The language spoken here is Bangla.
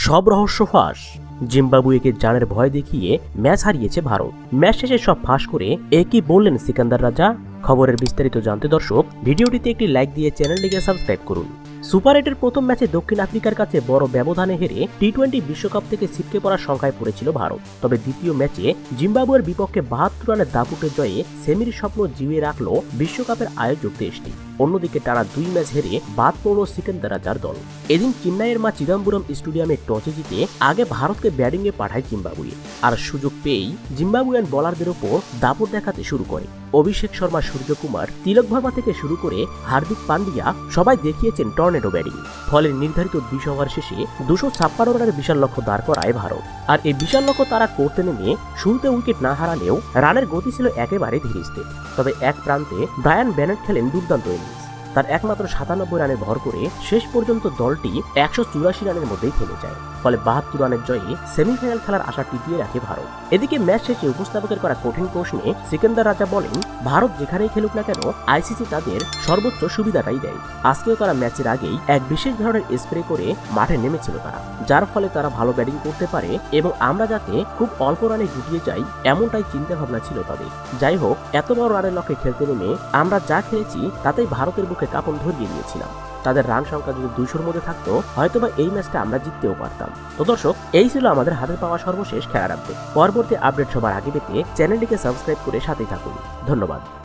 সব রহস্য ফাঁস। জিম্বাবুয়েকে জানের ভয় দেখিয়ে ম্যাচ হারিয়েছে ভারত। ম্যাচ শেষে সব ফাঁস করে একই বললেন সিকান্দার রাজা। খবরের বিস্তারিত জানতে দর্শক ভিডিওটিতে একটি লাইক দিয়ে চ্যানেলটিকে সাবস্ক্রাইব করুন। সুপার 8-এর প্রথম ম্যাচে দক্ষিণ আফ্রিকার কাছে বড় ব্যবধানে হেরে টি-20 বিশ্বকাপ থেকে ছিটকে পড়ার সংখ্যায় পড়েছিল ভারত। তবে দ্বিতীয় ম্যাচে জিম্বাবুয়ের বিপক্ষে 72 রানের দাপুটে জয়ে সেমির স্বপ্ন জিইয়ে রাখল বিশ্বকাপের আয়োজক দেশটি। অন্যদিকে টানা 2 ম্যাচ হেরে বাদ পড়ল সিকান্দার রাজার দল। এদিন চেন্নাইয়ের মা চিদম্বরম স্টেডিয়ামে টসে জিতে আগে ভারতকে ব্যাটিংয়ে পাঠায় জিম্বাবুয়ে। আর সুযোগ পেয়েই জিম্বাবুয়ান বোলারদের ওপর দাপট দেখাতে শুরু করে। অভিষেক শর্মা, সূর্যকুমার, তিলক ভার্মা থেকে শুরু করে হার্দিক পান্ডিয়া সবাই দেখিয়েছেন টর্নেডো ব্যাটিং। ফলে নির্ধারিত 20 ওভার শেষে 256 রানের বিশাল লক্ষ্য দাঁড় করায় ভারত। আর এই বিশাল লক্ষ্য তারা করতে নেমে শুরুতে উইকেট না হারালেও রানের গতি ছিল একেবারে ধীরস্থির। তবে এক প্রান্তে ব্রায়ান বেনেট খেলেন দুর্দান্ত ইনিংস। তার একমাত্র 97 রানে ভর করে শেষ পর্যন্ত দলটি 184 রানের মধ্যেই থেমে যায়। ফলে 72 রানের জয়ে সেমিফাইনাল খেলার আশা টিকিয়ে রাখে ভারত। এদিকে ম্যাচ শেষে উপস্থাপকের করা কঠিন প্রশ্নে সিকান্দার রাজা বলেন, ভারত যেখানেই খেলুক না কেন আইসিসি তাদের সর্বোচ্চ সুবিধাটাই দেয়। আজকেও তারা ম্যাচের আগেই এক বিশেষ ধরনের স্প্রে করে মাঠে নেমেছিল তারা, যার ফলে তারা ভালো ব্যাটিং করতে পারে এবং আমরা যাতে খুব অল্প রানে গুটিয়ে যাই এমনটাই চিন্তা ভাবনা ছিল তাদের। যাই হোক, এত বড় রানের লক্ষ্যে খেলতে নেমে আমরা যা খেলেছি তাতেই ভারতের বুকে কাঁপন ধরিয়ে দিয়েছিলাম। তাদের রান সংখ্যা যদি 200-র মধ্যে থাকতো হয়তোবা এই ম্যাচটা আমরা জিততেও পারতাম। তো দর্শক, এই ছিল আমাদের হাতে পাওয়া সর্বশেষ খেলার আপডেট। পরবর্তী আপডেট সবার আগে পেতে চ্যানেলটিকে সাবস্ক্রাইব করে সাথেই থাকুন। ধন্যবাদ।